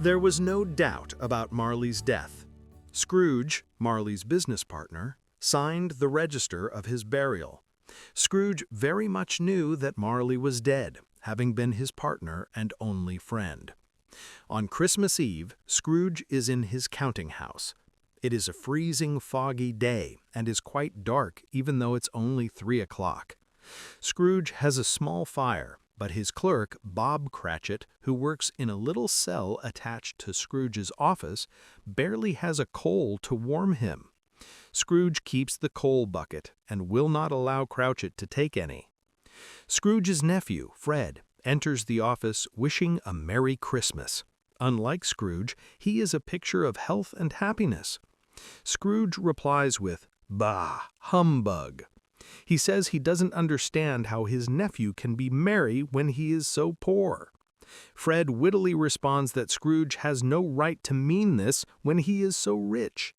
There was no doubt about Marley's death. Scrooge, Marley's business partner, signed the register of his burial. Scrooge very much knew that Marley was dead, having been his partner and only friend. On Christmas Eve, Scrooge is in his counting house. It is a freezing, foggy day and is quite dark even though it's only 3 o'clock. Scrooge has a small fire, but his clerk, Bob Cratchit, who works in a little cell attached to Scrooge's office, barely has a coal to warm him. Scrooge keeps the coal bucket and will not allow Cratchit to take any. Scrooge's nephew, Fred, enters the office wishing a Merry Christmas. Unlike Scrooge, he is a picture of health and happiness. Scrooge replies with, "Bah, humbug." He says he doesn't understand how his nephew can be merry when he is so poor. Fred wittily responds that Scrooge has no right to mean this when he is so rich.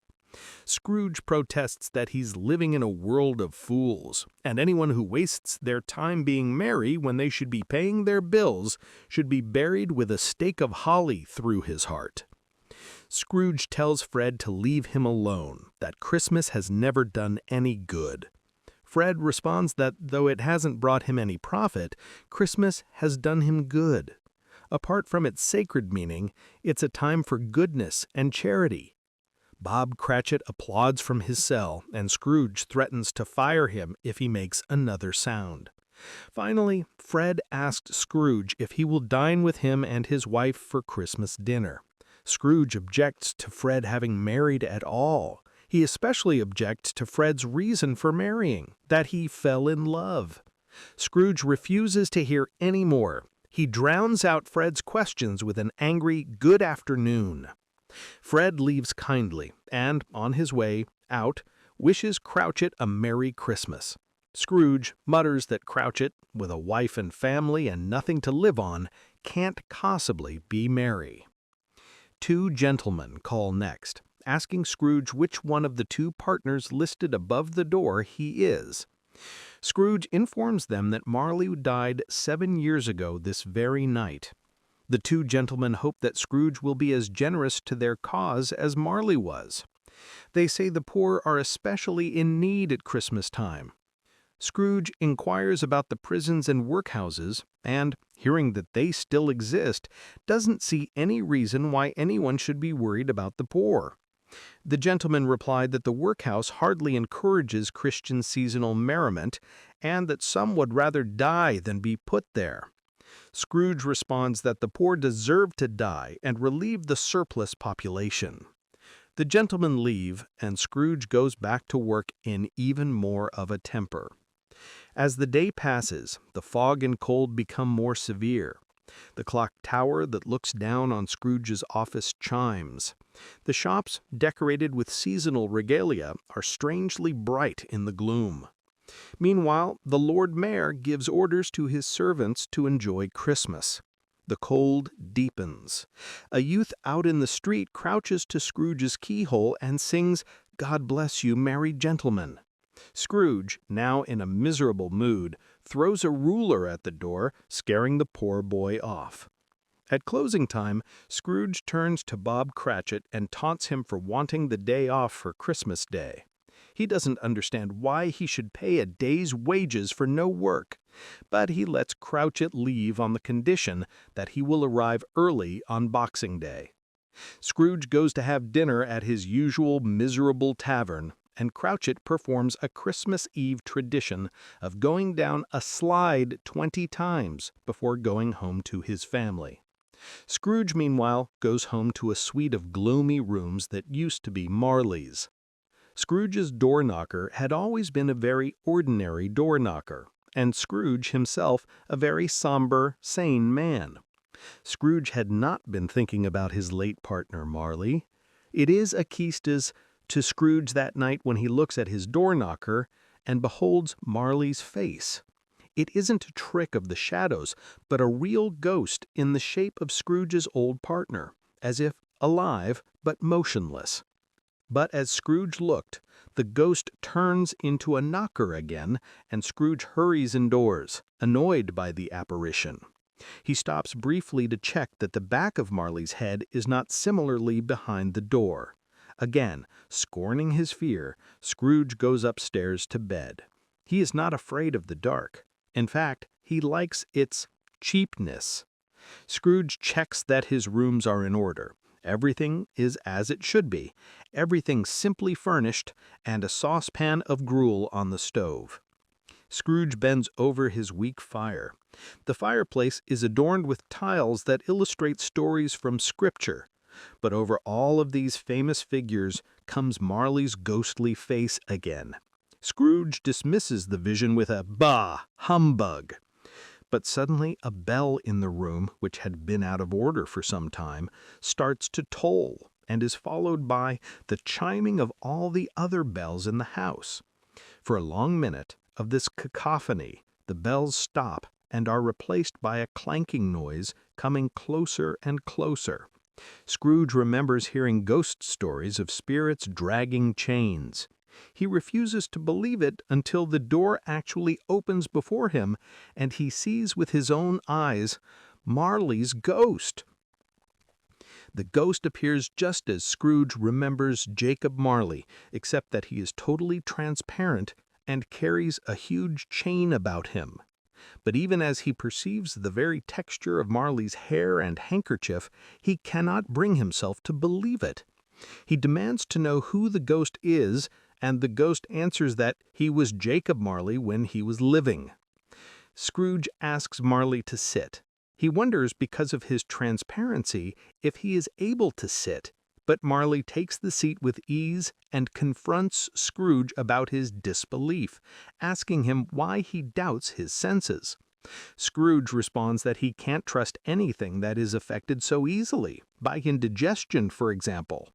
Scrooge protests that he's living in a world of fools, and anyone who wastes their time being merry when they should be paying their bills should be buried with a stake of holly through his heart. Scrooge tells Fred to leave him alone, that Christmas has never done any good. Fred responds that though it hasn't brought him any profit, Christmas has done him good. Apart from its sacred meaning, it's a time for goodness and charity. Bob Cratchit applauds from his cell, and Scrooge threatens to fire him if he makes another sound. Finally, Fred asks Scrooge if he will dine with him and his wife for Christmas dinner. Scrooge objects to Fred having married at all. He especially objects to Fred's reason for marrying, that he fell in love. Scrooge refuses to hear any more. He drowns out Fred's questions with an angry "good afternoon." Fred leaves kindly and, on his way out, wishes Cratchit a Merry Christmas. Scrooge mutters that Cratchit, with a wife and family and nothing to live on, can't possibly be merry. 2 gentlemen call next, asking Scrooge which one of the 2 partners listed above the door he is. Scrooge informs them that Marley died 7 years ago this very night. The 2 gentlemen hope that Scrooge will be as generous to their cause as Marley was. They say the poor are especially in need at Christmas time. Scrooge inquires about the prisons and workhouses and, hearing that they still exist, doesn't see any reason why anyone should be worried about the poor. The gentleman replied that the workhouse hardly encourages Christian seasonal merriment, and that some would rather die than be put there. Scrooge responds that the poor deserve to die and relieve the surplus population. The gentlemen leave, and Scrooge goes back to work in even more of a temper. As the day passes, the fog and cold become more severe. The clock tower that looks down on Scrooge's office chimes. The shops, decorated with seasonal regalia, are strangely bright in the gloom. Meanwhile, the Lord Mayor gives orders to his servants to enjoy Christmas. The cold deepens. A youth out in the street crouches to Scrooge's keyhole and sings, "God bless you, merry gentlemen." Scrooge, now in a miserable mood, throws a ruler at the door, scaring the poor boy off. At closing time, Scrooge turns to Bob Cratchit and taunts him for wanting the day off for Christmas Day. He doesn't understand why he should pay a day's wages for no work, but he lets Cratchit leave on the condition that he will arrive early on Boxing Day. Scrooge goes to have dinner at his usual miserable tavern, and Cratchit performs a Christmas Eve tradition of going down a slide 20 times before going home to his family. Scrooge, meanwhile, goes home to a suite of gloomy rooms that used to be Marley's. Scrooge's door-knocker had always been a very ordinary door-knocker, and Scrooge himself a very somber, sane man. Scrooge had not been thinking about his late partner Marley. It is Akista's to Scrooge that night when he looks at his door-knocker and beholds Marley's face. It isn't a trick of the shadows, but a real ghost in the shape of Scrooge's old partner, as if alive but motionless. But as Scrooge looked, the ghost turns into a knocker again, and Scrooge hurries indoors, annoyed by the apparition. He stops briefly to check that the back of Marley's head is not similarly behind the door. Again, scorning his fear, Scrooge goes upstairs to bed. He is not afraid of the dark. In fact, he likes its cheapness. Scrooge checks that his rooms are in order. Everything is as it should be, everything simply furnished, and a saucepan of gruel on the stove. Scrooge bends over his weak fire. The fireplace is adorned with tiles that illustrate stories from Scripture. But over all of these famous figures comes Marley's ghostly face again. Scrooge dismisses the vision with a "Bah! Humbug!" But suddenly a bell in the room, which had been out of order for some time, starts to toll and is followed by the chiming of all the other bells in the house. For a long minute of this cacophony, the bells stop and are replaced by a clanking noise coming closer and closer. Scrooge remembers hearing ghost stories of spirits dragging chains. He refuses to believe it until the door actually opens before him and he sees with his own eyes Marley's ghost. The ghost appears just as Scrooge remembers Jacob Marley, except that he is totally transparent and carries a huge chain about him. But even as he perceives the very texture of Marley's hair and handkerchief, he cannot bring himself to believe it. He demands to know who the ghost is, and the ghost answers that he was Jacob Marley when he was living. Scrooge asks Marley to sit. He wonders, because of his transparency, if he is able to sit, but Marley takes the seat with ease and confronts Scrooge about his disbelief, asking him why he doubts his senses. Scrooge responds that he can't trust anything that is affected so easily, by indigestion, for example.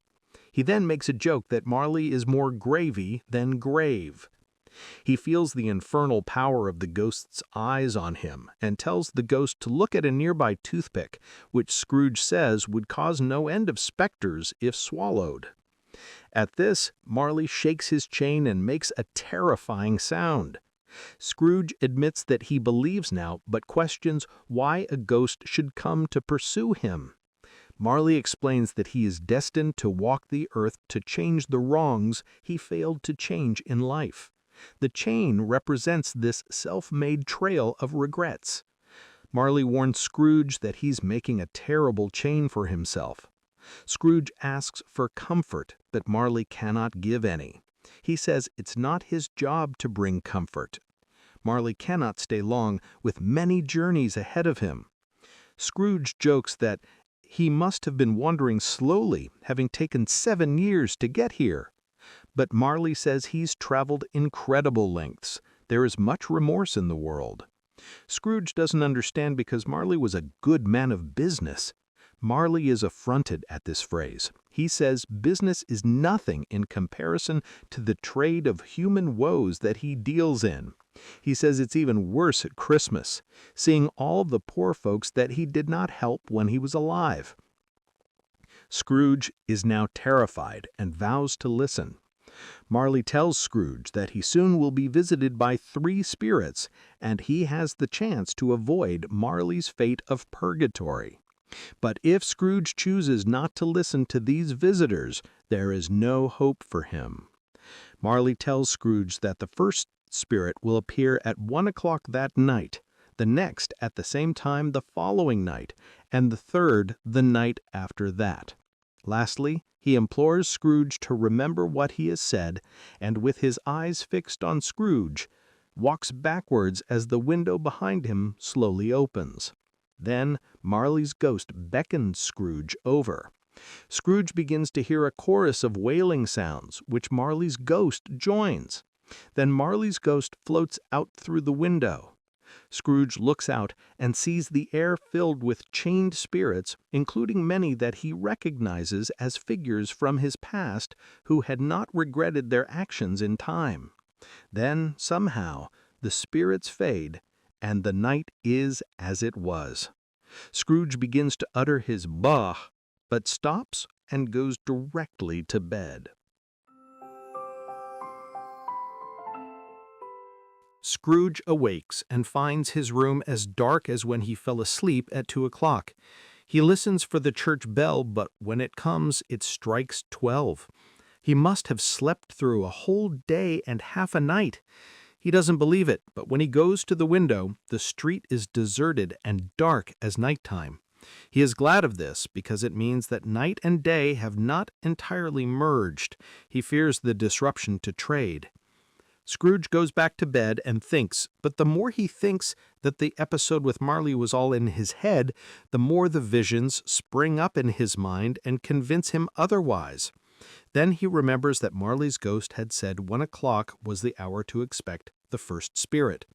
He then makes a joke that Marley is more gravy than grave. He feels the infernal power of the ghost's eyes on him and tells the ghost to look at a nearby toothpick, which Scrooge says would cause no end of specters if swallowed. At this, Marley shakes his chain and makes a terrifying sound. Scrooge admits that he believes now, but questions why a ghost should come to pursue him. Marley explains that he is destined to walk the earth to change the wrongs he failed to change in life. The chain represents this self-made trail of regrets. Marley warns Scrooge that he's making a terrible chain for himself. Scrooge asks for comfort, but Marley cannot give any. He says it's not his job to bring comfort. Marley cannot stay long, with many journeys ahead of him. Scrooge jokes that he must have been wandering slowly, having taken 7 years to get here. But Marley says he's traveled incredible lengths. There is much remorse in the world. Scrooge doesn't understand because Marley was a good man of business. Marley is affronted at this phrase. He says business is nothing in comparison to the trade of human woes that he deals in. He says it's even worse at Christmas, seeing all the poor folks that he did not help when he was alive. Scrooge is now terrified and vows to listen. Marley tells Scrooge that he soon will be visited by 3 spirits, and he has the chance to avoid Marley's fate of purgatory. But if Scrooge chooses not to listen to these visitors, there is no hope for him. Marley tells Scrooge that the first spirit will appear at 1 o'clock that night, the next at the same time the following night, and the third the night after that. Lastly, he implores Scrooge to remember what he has said, and with his eyes fixed on Scrooge, walks backwards as the window behind him slowly opens. Then Marley's ghost beckons Scrooge over. Scrooge begins to hear a chorus of wailing sounds, which Marley's ghost joins. Then Marley's ghost floats out through the window. Scrooge looks out and sees the air filled with chained spirits, including many that he recognizes as figures from his past who had not regretted their actions in time. Then, somehow, the spirits fade, and the night is as it was. Scrooge begins to utter his "bah," but stops and goes directly to bed. Scrooge awakes and finds his room as dark as when he fell asleep at 2 o'clock. He listens for the church bell, but when it comes, it strikes 12. He must have slept through a whole day and half a night. He doesn't believe it, but when he goes to the window, the street is deserted and dark as nighttime. He is glad of this because it means that night and day have not entirely merged. He fears the disruption to trade. Scrooge goes back to bed and thinks, but the more he thinks that the episode with Marley was all in his head, the more the visions spring up in his mind and convince him otherwise. Then he remembers that Marley's ghost had said 1 o'clock was the hour to expect the first spirit.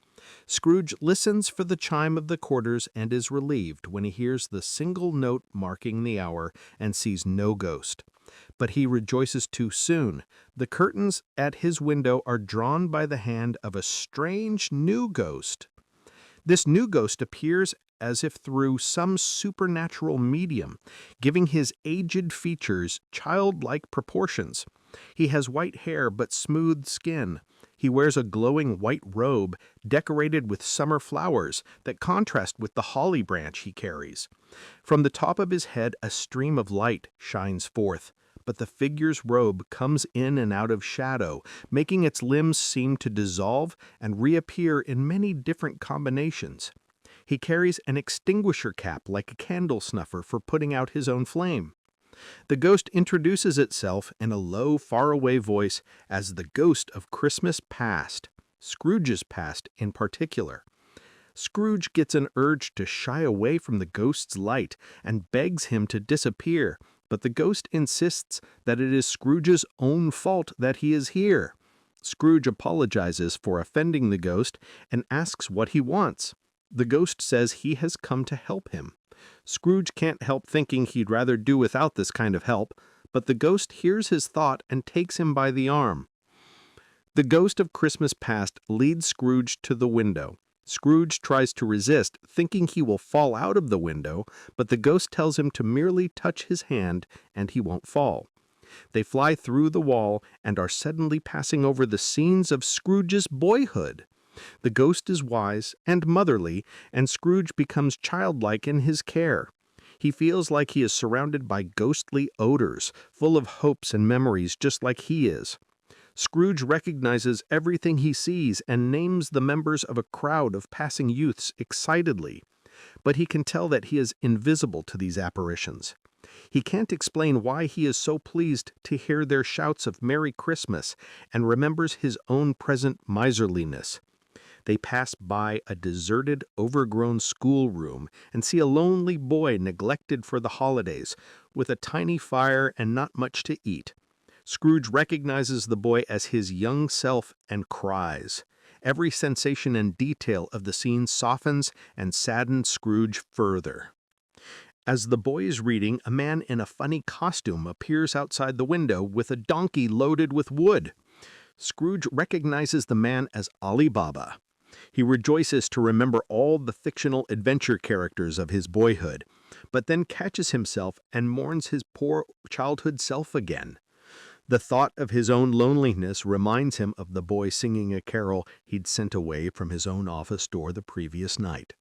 Scrooge listens for the chime of the quarters and is relieved when he hears the single note marking the hour and sees no ghost. But he rejoices too soon. The curtains at his window are drawn by the hand of a strange new ghost. This new ghost appears as if through some supernatural medium, giving his aged features childlike proportions. He has white hair but smooth skin. He wears a glowing white robe decorated with summer flowers that contrast with the holly branch he carries. From the top of his head a stream of light shines forth, but the figure's robe comes in and out of shadow, making its limbs seem to dissolve and reappear in many different combinations. He carries an extinguisher cap like a candle snuffer for putting out his own flame. The ghost introduces itself in a low, faraway voice as the ghost of Christmas past, Scrooge's past in particular. Scrooge gets an urge to shy away from the ghost's light and begs him to disappear, but the ghost insists that it is Scrooge's own fault that he is here. Scrooge apologizes for offending the ghost and asks what he wants. The ghost says he has come to help him. Scrooge can't help thinking he'd rather do without this kind of help, but the ghost hears his thought and takes him by the arm. The ghost of Christmas past leads Scrooge to the window. Scrooge tries to resist, thinking he will fall out of the window, but the ghost tells him to merely touch his hand and he won't fall. They fly through the wall and are suddenly passing over the scenes of Scrooge's boyhood. The ghost is wise and motherly, and Scrooge becomes childlike in his care. He feels like he is surrounded by ghostly odors, full of hopes and memories just like he is. Scrooge recognizes everything he sees and names the members of a crowd of passing youths excitedly, but he can tell that he is invisible to these apparitions. He can't explain why he is so pleased to hear their shouts of Merry Christmas and remembers his own present miserliness. They pass by a deserted, overgrown schoolroom and see a lonely boy neglected for the holidays, with a tiny fire and not much to eat. Scrooge recognizes the boy as his young self and cries. Every sensation and detail of the scene softens and saddens Scrooge further. As the boy is reading, a man in a funny costume appears outside the window with a donkey loaded with wood. Scrooge recognizes the man as Ali Baba. He rejoices to remember all the fictional adventure characters of his boyhood, but then catches himself and mourns his poor childhood self again. The thought of his own loneliness reminds him of the boy singing a carol he'd sent away from his own office door the previous night.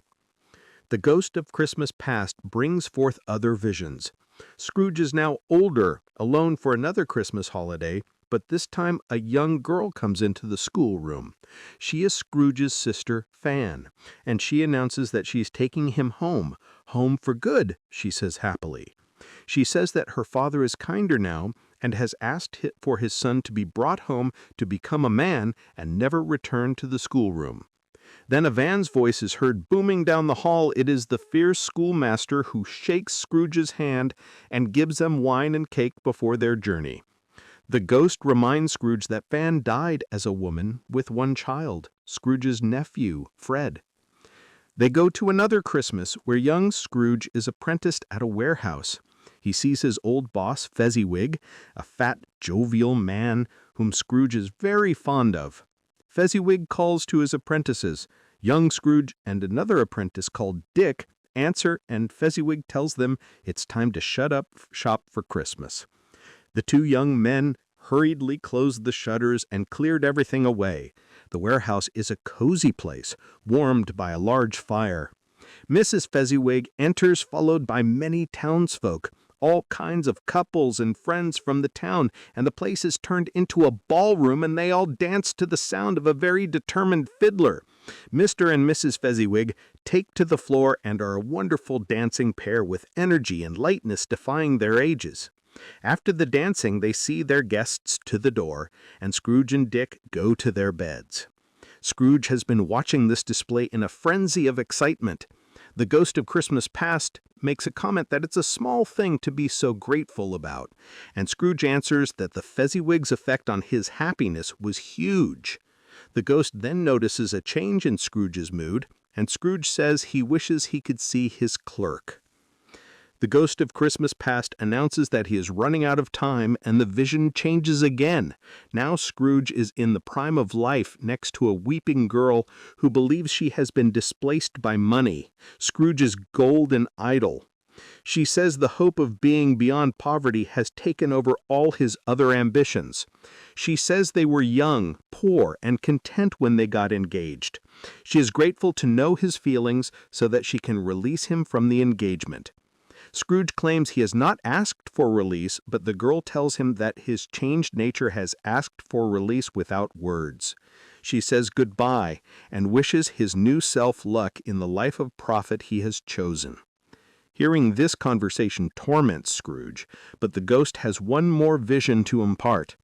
The ghost of Christmas past brings forth other visions. Scrooge is now older, alone for another Christmas holiday, but this time a young girl comes into the schoolroom. She is Scrooge's sister, Fan, and she announces that she's taking him home for good, she says happily. She says that her father is kinder now and has asked for his son to be brought home to become a man and never return to the schoolroom. Then a Van's voice is heard booming down the hall. It is the fierce schoolmaster who shakes Scrooge's hand and gives them wine and cake before their journey. The ghost reminds Scrooge that Fan died as a woman with one child, Scrooge's nephew, Fred. They go to another Christmas where young Scrooge is apprenticed at a warehouse. He sees his old boss, Fezziwig, a fat, jovial man whom Scrooge is very fond of. Fezziwig calls to his apprentices. Young Scrooge and another apprentice called Dick answer, and Fezziwig tells them it's time to shut up shop for Christmas. The two young men hurriedly closed the shutters and cleared everything away. The warehouse is a cozy place, warmed by a large fire. Mrs. Fezziwig enters, followed by many townsfolk, all kinds of couples and friends from the town, and the place is turned into a ballroom, and they all dance to the sound of a very determined fiddler. Mr. and Mrs. Fezziwig take to the floor and are a wonderful dancing pair with energy and lightness defying their ages. After the dancing, they see their guests to the door, and Scrooge and Dick go to their beds. Scrooge has been watching this display in a frenzy of excitement. The Ghost of Christmas Past makes a comment that it's a small thing to be so grateful about, and Scrooge answers that the Fezziwig's effect on his happiness was huge. The ghost then notices a change in Scrooge's mood, and Scrooge says he wishes he could see his clerk. The Ghost of Christmas Past announces that he is running out of time, and the vision changes again. Now Scrooge is in the prime of life next to a weeping girl who believes she has been displaced by money, Scrooge's golden idol. She says the hope of being beyond poverty has taken over all his other ambitions. She says they were young, poor, and content when they got engaged. She is grateful to know his feelings so that she can release him from the engagement. Scrooge claims he has not asked for release, but the girl tells him that his changed nature has asked for release without words. She says goodbye and wishes his new self luck in the life of profit he has chosen. Hearing this conversation torments Scrooge, but the ghost has one more vision to impart.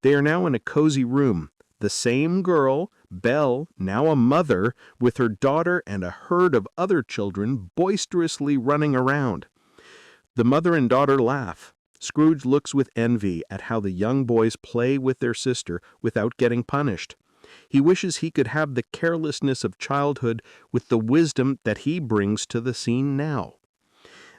They are now in a cozy room. The same girl, Belle, now a mother, with her daughter and a herd of other children boisterously running around. The mother and daughter laugh. Scrooge looks with envy at how the young boys play with their sister without getting punished. He wishes he could have the carelessness of childhood with the wisdom that he brings to the scene now.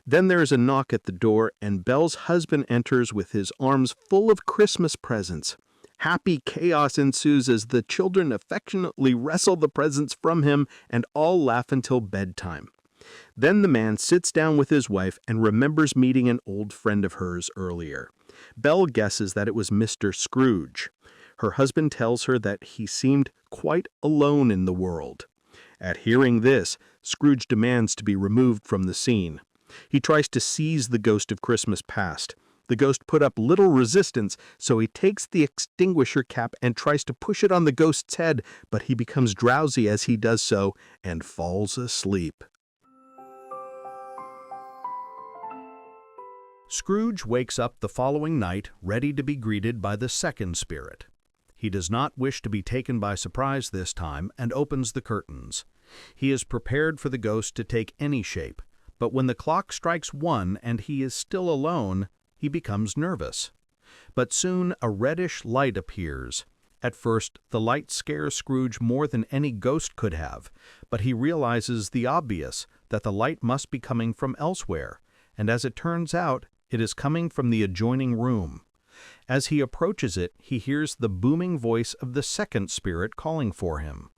Then there is a knock at the door, and Belle's husband enters with his arms full of Christmas presents. Happy chaos ensues as the children affectionately wrestle the presents from him, and all laugh until bedtime. Then the man sits down with his wife and remembers meeting an old friend of hers earlier. Belle guesses that it was Mr. Scrooge. Her husband tells her that he seemed quite alone in the world. At hearing this, Scrooge demands to be removed from the scene. He tries to seize the Ghost of Christmas Past. The ghost put up little resistance, so he takes the extinguisher cap and tries to push it on the ghost's head, but he becomes drowsy as he does so and falls asleep. Scrooge wakes up the following night ready to be greeted by the second spirit. He does not wish to be taken by surprise this time and opens the curtains. He is prepared for the ghost to take any shape, but when the clock strikes 1 and he is still alone, he becomes nervous. But soon a reddish light appears. At first, the light scares Scrooge more than any ghost could have, but he realizes the obvious, that the light must be coming from elsewhere, and as it turns out, it is coming from the adjoining room. As he approaches it, he hears the booming voice of the second spirit calling for him.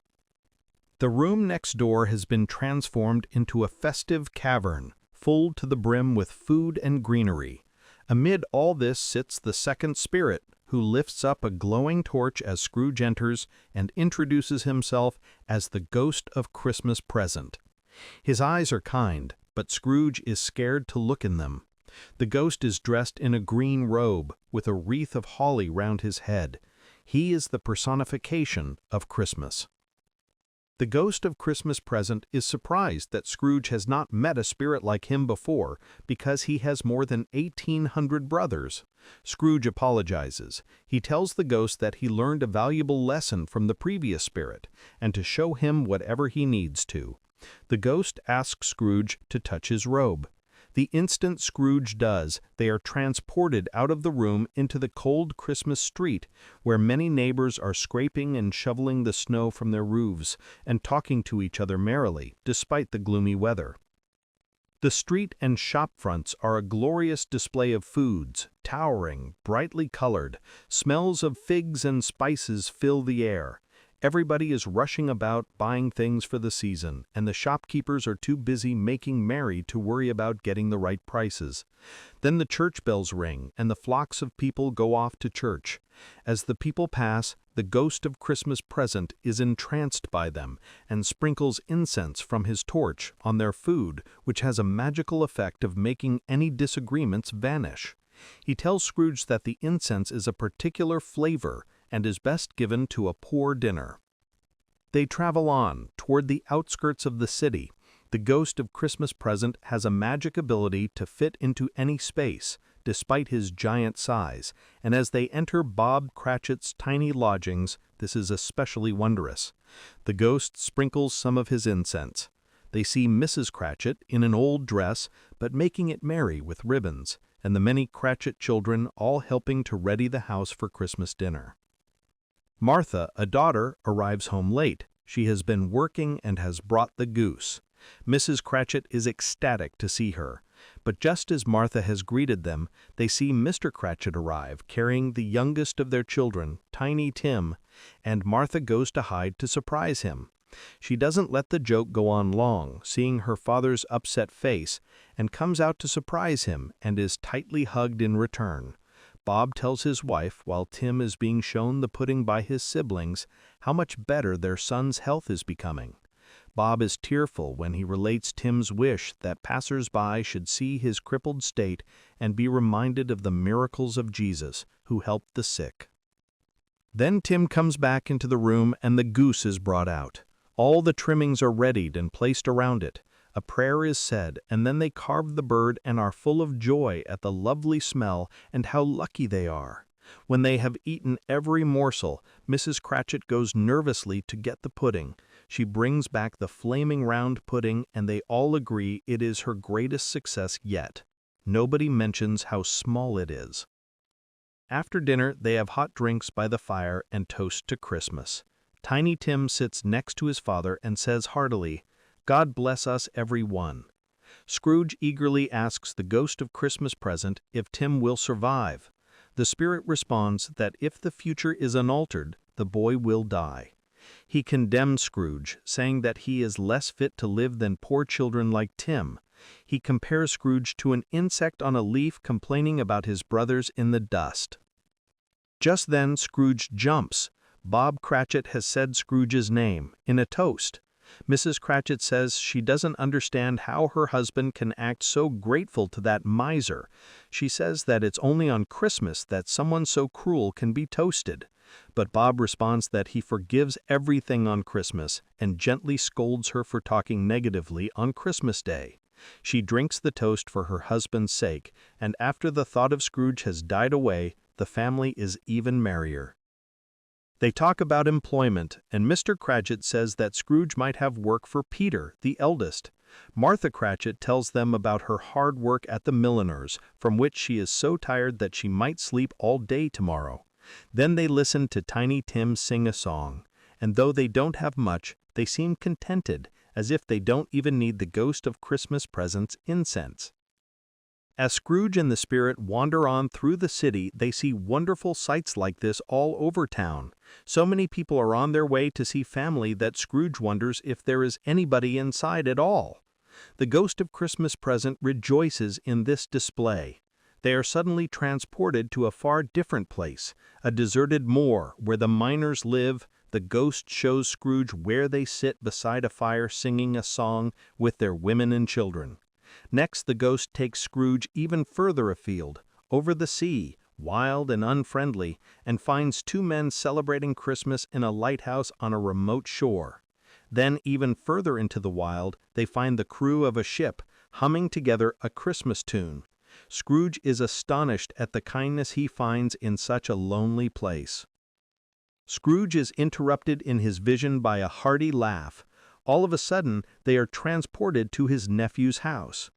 The room next door has been transformed into a festive cavern, full to the brim with food and greenery. Amid all this sits the second spirit, who lifts up a glowing torch as Scrooge enters and introduces himself as the Ghost of Christmas Present. His eyes are kind, but Scrooge is scared to look in them. The ghost is dressed in a green robe, with a wreath of holly round his head. He is the personification of Christmas. The Ghost of Christmas Present is surprised that Scrooge has not met a spirit like him before, because he has more than 1,800 brothers. Scrooge apologizes. He tells the ghost that he learned a valuable lesson from the previous spirit, and to show him whatever he needs to. The ghost asks Scrooge to touch his robe. The instant Scrooge does, they are transported out of the room into the cold Christmas street, where many neighbors are scraping and shoveling the snow from their roofs and talking to each other merrily, despite the gloomy weather. The street and shop fronts are a glorious display of foods, towering, brightly colored. Smells of figs and spices fill the air. Everybody is rushing about buying things for the season, and the shopkeepers are too busy making merry to worry about getting the right prices. Then the church bells ring, and the flocks of people go off to church. As the people pass, the ghost of Christmas present is entranced by them, and sprinkles incense from his torch on their food, which has a magical effect of making any disagreements vanish. He tells Scrooge that the incense is a particular flavor, and is best given to a poor dinner. They travel on, toward the outskirts of the city. The ghost of Christmas present has a magic ability to fit into any space, despite his giant size, and as they enter Bob Cratchit's tiny lodgings, this is especially wondrous. The ghost sprinkles some of his incense. They see Mrs. Cratchit in an old dress, but making it merry with ribbons, and the many Cratchit children all helping to ready the house for Christmas dinner. Martha, a daughter, arrives home late. She has been working and has brought the goose. Mrs. Cratchit is ecstatic to see her, but just as Martha has greeted them, they see Mr. Cratchit arrive, carrying the youngest of their children, Tiny Tim, and Martha goes to hide to surprise him. She doesn't let the joke go on long, seeing her father's upset face, and comes out to surprise him and is tightly hugged in return. Bob tells his wife, while Tim is being shown the pudding by his siblings, how much better their son's health is becoming. Bob is tearful when he relates Tim's wish that passers-by should see his crippled state and be reminded of the miracles of Jesus, who helped the sick. Then Tim comes back into the room and the goose is brought out. All the trimmings are readied and placed around it. A prayer is said, and then they carve the bird and are full of joy at the lovely smell and how lucky they are. When they have eaten every morsel, Mrs. Cratchit goes nervously to get the pudding. She brings back the flaming round pudding, and they all agree it is her greatest success yet. Nobody mentions how small it is. After dinner, they have hot drinks by the fire and toast to Christmas. Tiny Tim sits next to his father and says heartily, "God bless us every one." Scrooge eagerly asks the ghost of Christmas present if Tim will survive. The spirit responds that if the future is unaltered, the boy will die. He condemns Scrooge, saying that he is less fit to live than poor children like Tim. He compares Scrooge to an insect on a leaf complaining about his brothers in the dust. Just then Scrooge jumps. Bob Cratchit has said Scrooge's name, in a toast. Mrs. Cratchit says she doesn't understand how her husband can act so grateful to that miser. She says that it's only on Christmas that someone so cruel can be toasted. But Bob responds that he forgives everything on Christmas and gently scolds her for talking negatively on Christmas Day. She drinks the toast for her husband's sake, and after the thought of Scrooge has died away, the family is even merrier. They talk about employment, and Mr. Cratchit says that Scrooge might have work for Peter, the eldest. Martha Cratchit tells them about her hard work at the milliner's, from which she is so tired that she might sleep all day tomorrow. Then they listen to Tiny Tim sing a song, and though they don't have much, they seem contented, as if they don't even need the ghost of Christmas present's incense. As Scrooge and the spirit wander on through the city, they see wonderful sights like this all over town. So many people are on their way to see family that Scrooge wonders if there is anybody inside at all. The ghost of Christmas present rejoices in this display. They are suddenly transported to a far different place, a deserted moor where the miners live. The ghost shows Scrooge where they sit beside a fire singing a song with their women and children. Next, the ghost takes Scrooge even further afield, over the sea, wild and unfriendly, and finds two men celebrating Christmas in a lighthouse on a remote shore. Then, even further into the wild, they find the crew of a ship, humming together a Christmas tune. Scrooge is astonished at the kindness he finds in such a lonely place. Scrooge is interrupted in his vision by a hearty laugh. All of a sudden, they are transported to his nephew's house.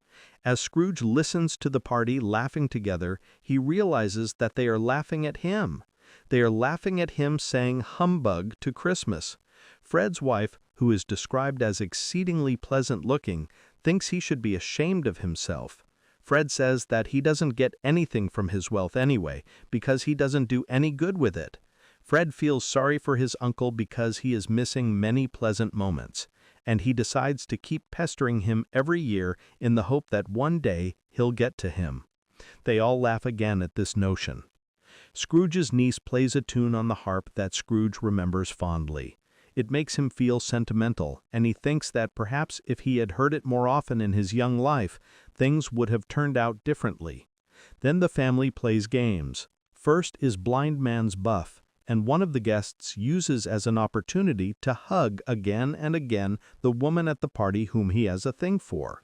As Scrooge listens to the party laughing together, he realizes that they are laughing at him. They are laughing at him saying humbug to Christmas. Fred's wife, who is described as exceedingly pleasant-looking, thinks he should be ashamed of himself. Fred says that he doesn't get anything from his wealth anyway, because he doesn't do any good with it. Fred feels sorry for his uncle because he is missing many pleasant moments, and he decides to keep pestering him every year in the hope that one day he'll get to him. They all laugh again at this notion. Scrooge's niece plays a tune on the harp that Scrooge remembers fondly. It makes him feel sentimental, and he thinks that perhaps if he had heard it more often in his young life, things would have turned out differently. Then the family plays games. First is Blind Man's Buff, and one of the guests uses as an opportunity to hug again and again the woman at the party whom he has a thing for.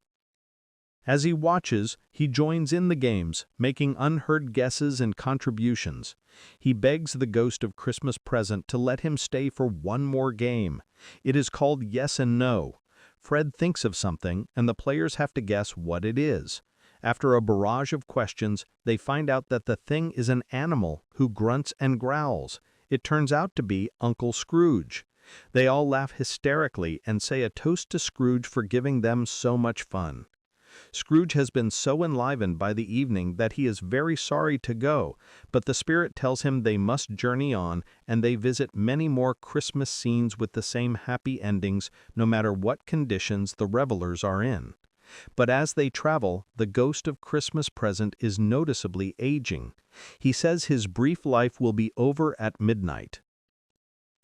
As he watches, he joins in the games, making unheard guesses and contributions. He begs the ghost of Christmas Present to let him stay for one more game. It is called Yes and No. Fred thinks of something, and the players have to guess what it is. After a barrage of questions, they find out that the thing is an animal who grunts and growls. It turns out to be Uncle Scrooge. They all laugh hysterically and say a toast to Scrooge for giving them so much fun. Scrooge has been so enlivened by the evening that he is very sorry to go, but the spirit tells him they must journey on, and they visit many more Christmas scenes with the same happy endings, no matter what conditions the revelers are in. But as they travel, the ghost of Christmas Present is noticeably aging. He says his brief life will be over at midnight.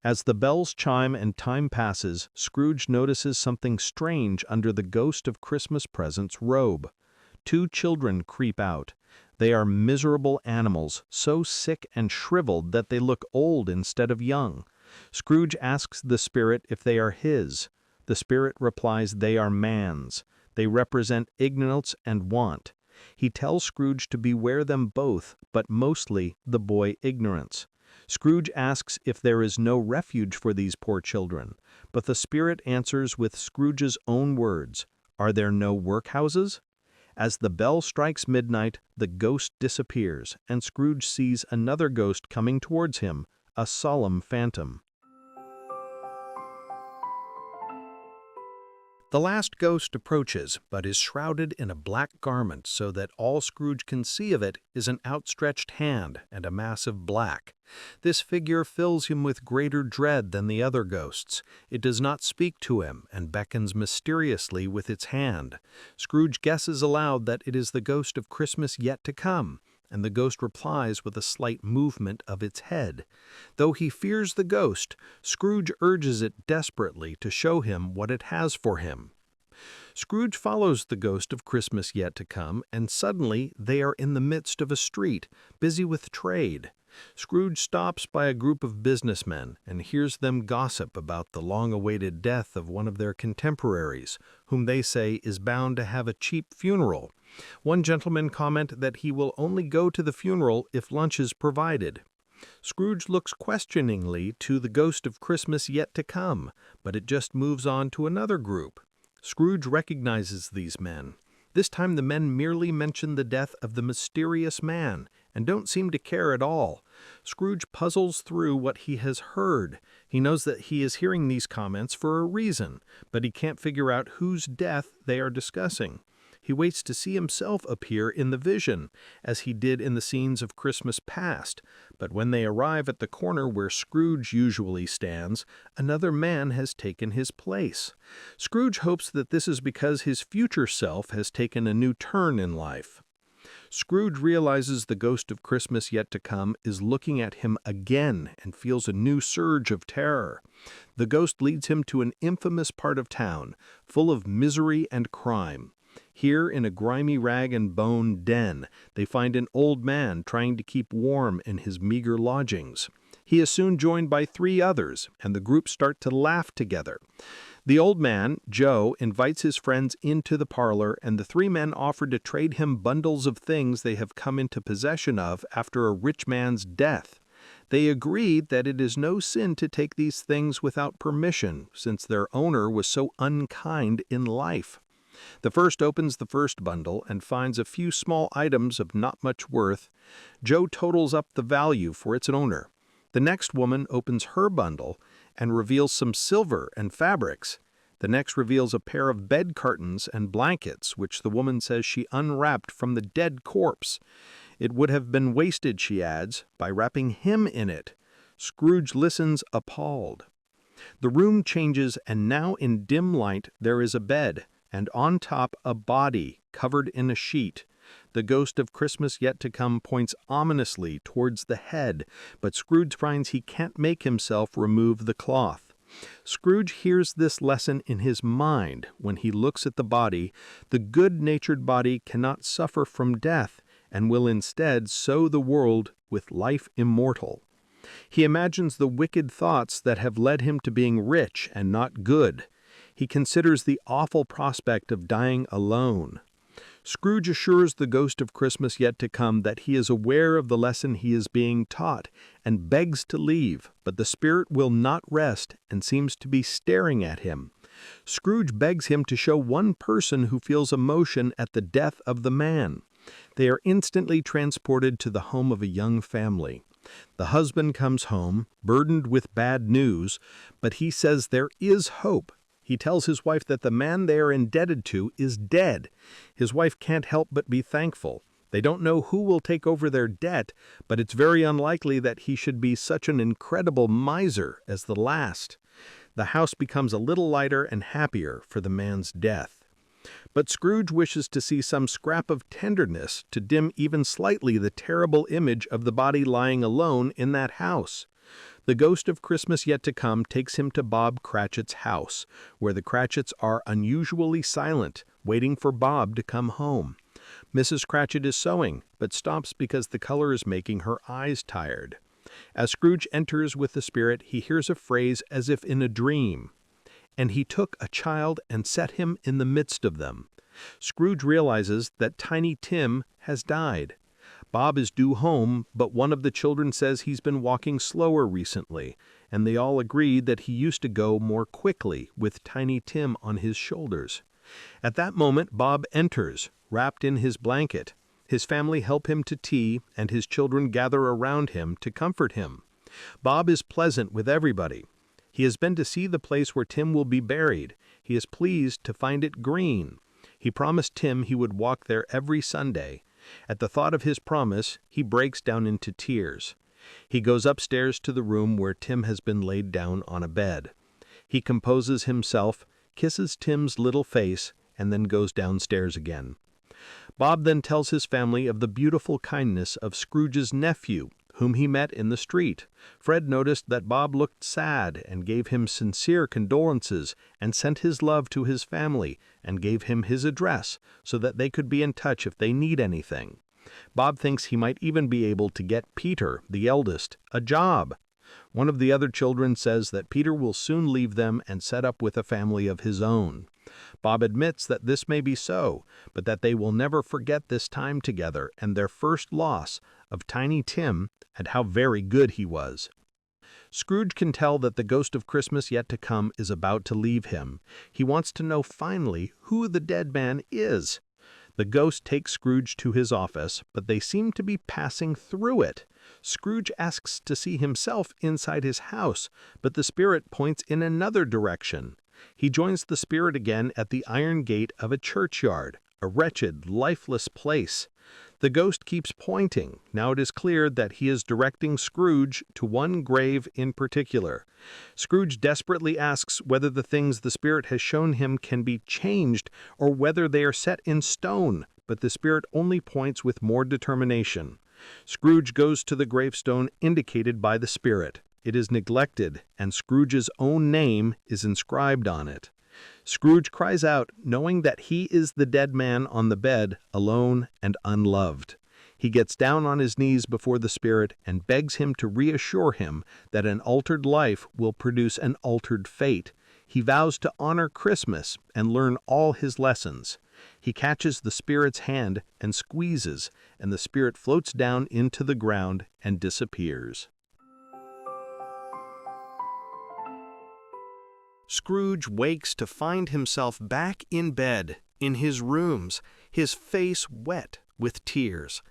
As the bells chime and time passes, Scrooge notices something strange under the ghost of Christmas Present's robe. 2 children creep out. They are miserable animals, so sick and shriveled that they look old instead of young. Scrooge asks the spirit if they are his. The spirit replies they are man's. They represent ignorance and want. He tells Scrooge to beware them both, but mostly the boy Ignorance. Scrooge asks if there is no refuge for these poor children, but the spirit answers with Scrooge's own words, "Are there no workhouses?" As the bell strikes midnight, the ghost disappears, and Scrooge sees another ghost coming towards him, a solemn phantom. The last ghost approaches, but is shrouded in a black garment so that all Scrooge can see of it is an outstretched hand and a mass of black. This figure fills him with greater dread than the other ghosts. It does not speak to him and beckons mysteriously with its hand. Scrooge guesses aloud that it is the ghost of Christmas yet to come, and the ghost replies with a slight movement of its head. Though he fears the ghost, Scrooge urges it desperately to show him what it has for him. Scrooge follows the ghost of Christmas yet to come, and suddenly they are in the midst of a street, busy with trade. Scrooge stops by a group of businessmen and hears them gossip about the long-awaited death of one of their contemporaries, whom they say is bound to have a cheap funeral. One gentleman comments that he will only go to the funeral if lunch is provided. Scrooge looks questioningly to the ghost of Christmas yet to come, but it just moves on to another group. Scrooge recognizes these men. This time the men merely mention the death of the mysterious man and don't seem to care at all. Scrooge puzzles through what he has heard. He knows that he is hearing these comments for a reason, but he can't figure out whose death they are discussing. He waits to see himself appear in the vision, as he did in the scenes of Christmas past, but when they arrive at the corner where Scrooge usually stands, another man has taken his place. Scrooge hopes that this is because his future self has taken a new turn in life. Scrooge realizes the ghost of Christmas yet to come is looking at him again and feels a new surge of terror. The ghost leads him to an infamous part of town, full of misery and crime. Here, in a grimy rag-and-bone den, they find an old man trying to keep warm in his meager lodgings. He is soon joined by 3 others, and the group start to laugh together. The old man, Joe, invites his friends into the parlor, and the 3 men offer to trade him bundles of things they have come into possession of after a rich man's death. They agree that it is no sin to take these things without permission, since their owner was so unkind in life. The first opens the first bundle and finds a few small items of not much worth. Joe totals up the value for its owner. The next woman opens her bundle and reveals some silver and fabrics. The next reveals a pair of bed curtains and blankets, which the woman says she unwrapped from the dead corpse. It would have been wasted, she adds, by wrapping him in it. Scrooge listens appalled. The room changes, and now in dim light there is a bed, and on top a body covered in a sheet. The ghost of Christmas yet to come points ominously towards the head, but Scrooge finds he can't make himself remove the cloth. Scrooge hears this lesson in his mind when he looks at the body. The good-natured body cannot suffer from death, and will instead sow the world with life immortal. He imagines the wicked thoughts that have led him to being rich and not good. He considers the awful prospect of dying alone. Scrooge assures the ghost of Christmas yet to come that he is aware of the lesson he is being taught, and begs to leave, but the spirit will not rest and seems to be staring at him. Scrooge begs him to show one person who feels emotion at the death of the man. They are instantly transported to the home of a young family. The husband comes home, burdened with bad news, but he says there is hope. He tells his wife that the man they are indebted to is dead. His wife can't help but be thankful. They don't know who will take over their debt, but it's very unlikely that he should be such an incredible miser as the last. The house becomes a little lighter and happier for the man's death. But Scrooge wishes to see some scrap of tenderness to dim even slightly the terrible image of the body lying alone in that house. The ghost of Christmas yet to come takes him to Bob Cratchit's house, where the Cratchits are unusually silent, waiting for Bob to come home. Mrs. Cratchit is sewing, but stops because the color is making her eyes tired. As Scrooge enters with the spirit, he hears a phrase as if in a dream. "And he took a child and set him in the midst of them." Scrooge realizes that Tiny Tim has died. Bob is due home, but one of the children says he's been walking slower recently, and they all agree that he used to go more quickly with Tiny Tim on his shoulders. At that moment Bob enters, wrapped in his blanket. His family help him to tea, and his children gather around him to comfort him. Bob is pleasant with everybody. He has been to see the place where Tim will be buried. He is pleased to find it green. He promised Tim he would walk there every Sunday. At the thought of his promise, he breaks down into tears. He goes upstairs to the room where Tim has been laid down on a bed. He composes himself, kisses Tim's little face, and then goes downstairs again. Bob then tells his family of the beautiful kindness of Scrooge's nephew, whom he met in the street. Fred noticed that Bob looked sad and gave him sincere condolences and sent his love to his family and gave him his address so that they could be in touch if they need anything. Bob thinks he might even be able to get Peter, the eldest, a job. One of the other children says that Peter will soon leave them and set up with a family of his own. Bob admits that this may be so, but that they will never forget this time together and their first loss of Tiny Tim and how very good he was. Scrooge can tell that the ghost of Christmas yet to come is about to leave him. He wants to know finally who the dead man is. The ghost takes Scrooge to his office, but they seem to be passing through it. Scrooge asks to see himself inside his house, but the spirit points in another direction. He joins the spirit again at the iron gate of a churchyard, a wretched, lifeless place. The ghost keeps pointing. Now it is clear that he is directing Scrooge to one grave in particular. Scrooge desperately asks whether the things the spirit has shown him can be changed or whether they are set in stone, but the spirit only points with more determination. Scrooge goes to the gravestone indicated by the spirit. It is neglected, and Scrooge's own name is inscribed on it. Scrooge cries out, knowing that he is the dead man on the bed, alone and unloved. He gets down on his knees before the spirit and begs him to reassure him that an altered life will produce an altered fate. He vows to honor Christmas and learn all his lessons. He catches the spirit's hand and squeezes, and the spirit floats down into the ground and disappears. Scrooge wakes to find himself back in bed, in his rooms, his face wet with tears.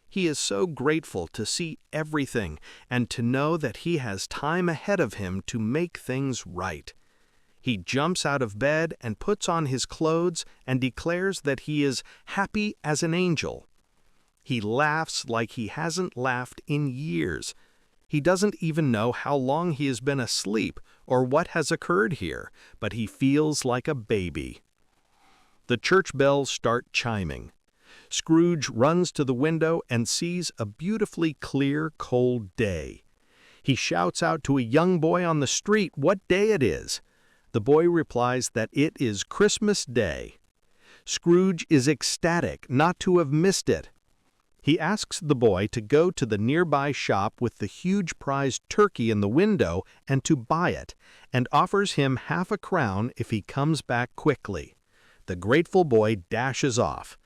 He is so grateful to see everything and to know that he has time ahead of him to make things right. He jumps out of bed and puts on his clothes and declares that he is happy as an angel. He laughs like he hasn't laughed in years. He doesn't even know how long he has been asleep or what has occurred here, but he feels like a baby. The church bells start chiming. Scrooge runs to the window and sees a beautifully clear, cold day. He shouts out to a young boy on the street what day it is. The boy replies that it is Christmas Day. Scrooge is ecstatic not to have missed it. He asks the boy to go to the nearby shop with the huge prized turkey in the window and to buy it, and offers him half-a-crown if he comes back quickly. The grateful boy dashes off.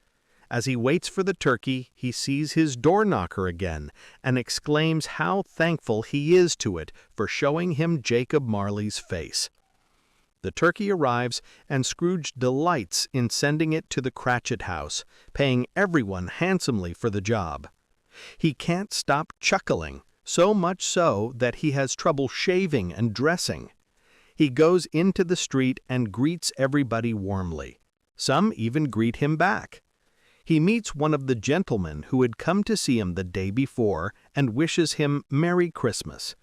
As he waits for the turkey, he sees his door-knocker again and exclaims how thankful he is to it for showing him Jacob Marley's face. The turkey arrives, and Scrooge delights in sending it to the Cratchit house, paying everyone handsomely for the job. He can't stop chuckling, so much so that he has trouble shaving and dressing. He goes into the street and greets everybody warmly. Some even greet him back. He meets one of the gentlemen who had come to see him the day before and wishes him Merry Christmas.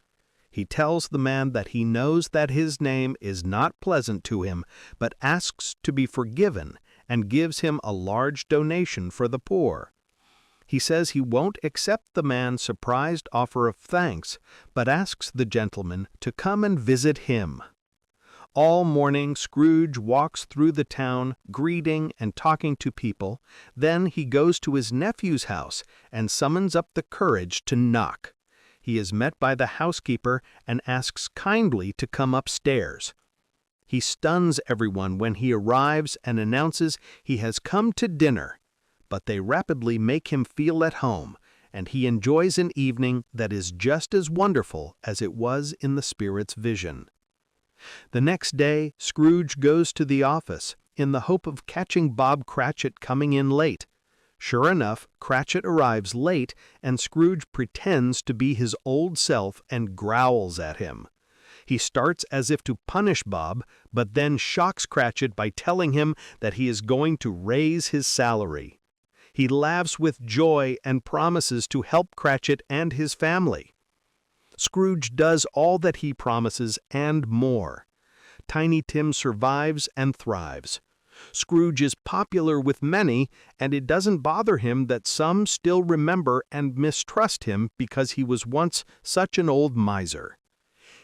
He tells the man that he knows that his name is not pleasant to him, but asks to be forgiven and gives him a large donation for the poor. He says he won't accept the man's surprised offer of thanks, but asks the gentleman to come and visit him. All morning Scrooge walks through the town, greeting and talking to people. Then he goes to his nephew's house and summons up the courage to knock. He is met by the housekeeper and asks kindly to come upstairs. He stuns everyone when he arrives and announces he has come to dinner, but they rapidly make him feel at home, and he enjoys an evening that is just as wonderful as it was in the spirit's vision. The next day, Scrooge goes to the office in the hope of catching Bob Cratchit coming in late. Sure enough, Cratchit arrives late, and Scrooge pretends to be his old self and growls at him. He starts as if to punish Bob, but then shocks Cratchit by telling him that he is going to raise his salary. He laughs with joy and promises to help Cratchit and his family. Scrooge does all that he promises and more. Tiny Tim survives and thrives. Scrooge is popular with many, and it doesn't bother him that some still remember and mistrust him because he was once such an old miser.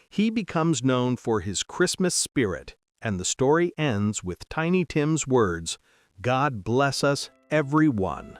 He becomes known for his Christmas spirit, and the story ends with Tiny Tim's words, "God bless us, every one."